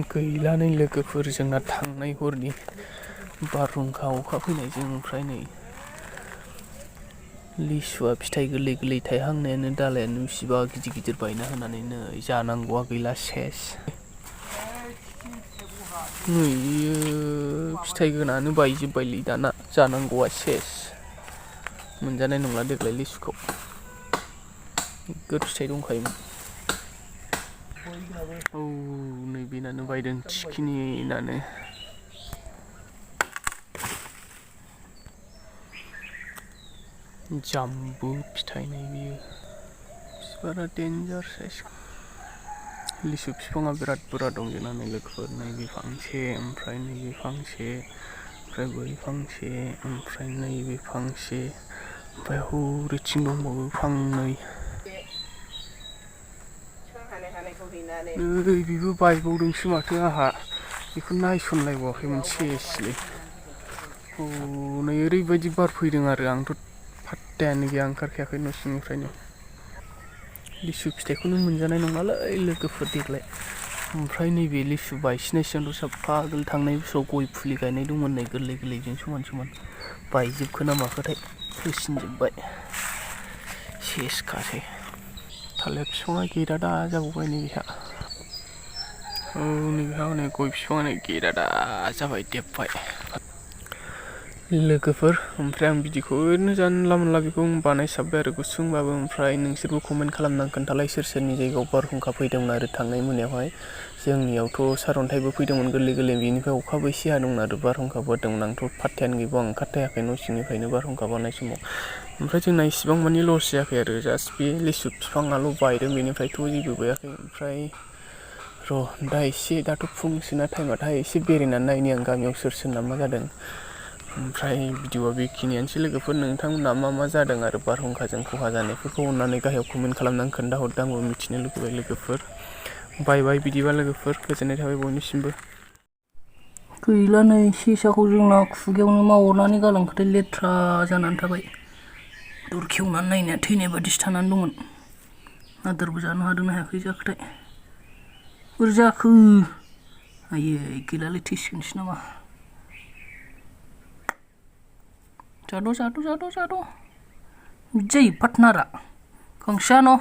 गैलानै लोगोफोर जोंना थांनाय हरनि बारहुंखा अखा फैनायजों ओमफ्राय नै लिसुआ फिथाइ गोरलै गोरलै थायहांनायानो दालायानो बेसेबा गिदिर गिदिर बायना होनानै नै जानांगौआ गैला सेस। नै बियो फिथाइ गोनाङानो बायजोब्बायलै दाना जानांगौआ सेस। मोनजानाय नंला देग्लाय लिसुखौ नोगोद फिथाइ दंखायोमोन। औ नै बेनानो बायदों थिखिनिनानो। जाम्बु फिथाइ नै बियो बिबारा डेन्जार साइज। लिसु बिफाङा बिराद बुरजा दं जोंना नै लोगोफोर नैबे फांसे ओमफ्राय नैबे फांसे ओमफ्राय बै फांसे ओमफ्राय नैबे फांसे ओमफ्राय हरैथिं दंबावो फांनै। नै बेबो बायबावदोंसो माथो आंहा बेखौ नायसनलायबावाखैमोन सेसलै। औ नै ओरैबायदि बार फैदों आरो आंथ' फात्तायानो गैया ओंखारखायाखै न' सिंनिफ्रायनो। लिसु फिथाइखौनो मोनजानाय नङालै लोगोफोर देग्लाय। ओमफ्राय नैबे लिसु बायसिनायसोआथ' साफा आगोल थांनाय बोसोराव गय फुलि गायनाय दंमोन नै गोरलै गोरलैजों समान समान बायजोबखो ना माखोथाय होसिनजोब्बाय सेसखासै। थालिर बिफाङा गेदादा जाबावबाय नै बेहा। औ नैबेहा हनै गय बिफाङा गेदादा जाबाय देबबाय। लोगोफोर ओमफ्राय आं बिदिखौ ओरैनो जानला मोनला बेखौ बानायसाबबाय आरो गुसुंबाबो। ओमफ्राय नोंसोरबो कमेन्ट खालामनानै खोन्थालाय सोर सोरनि जायगायाव बारहुंखा फैदोंमोन आरो थांनाय मोनायावहाय। जोंनियावथ' सारअन्थाइबो फैदोंमोन गोरलै गोरलै बेनिफ्राय अखाबो एसे हादोंमोन आरो बारहुंखा बारदोंमोन। आंथ' फात्तायानो गैबावा ओंखारथायाखै न' सिंनिफ्रायनो बारहुंखा बारनाय समाव। ओमफ्राय जोंना इसिबां मानि लस जायाखै आरो जास्ट बे लिसु बिफाङाल' बायदों बेनिफ्रायथ' जेबो बायाखै। ओमफ्राय र' दा एसे दाथ' फुंसोना टाइमाथाय एसे बेरायनानै नायनि आं गामियाव सोर सोरना मा जादों। ओमफ्राय भिडिअआ बेखिनियानोसै लोगोफोर। नोंथांमोना मा मा जादों आरो बारहुंखाजों खहा जानायफोरखौ अननानै गाहायाव कमेन्ट खालामनानै खोन्थाहरदो आंबो मिथिनो लुगैबाय लोगोफोर। बाय बाय बिदिबा लोगोफोर गोजोननाय थाबाय बयनिसिमबो। गैला नै सेसाखौ जोंना खुगायावनो मावहरनानै गालांखाथाय लेथ्रा जानानै थाबाय। दर खेवनानै नायनाया थैनाय बादिसो थानानै दंमोन। आदारबो जानो हादोंना हायाखै जाखोथाय। बोरै जाखो आयै गैलालै थैसिगोनसो नामा। जाद' जाद' जाद' जाद' बिदि जायो पार्टनारा गांसोआ न'।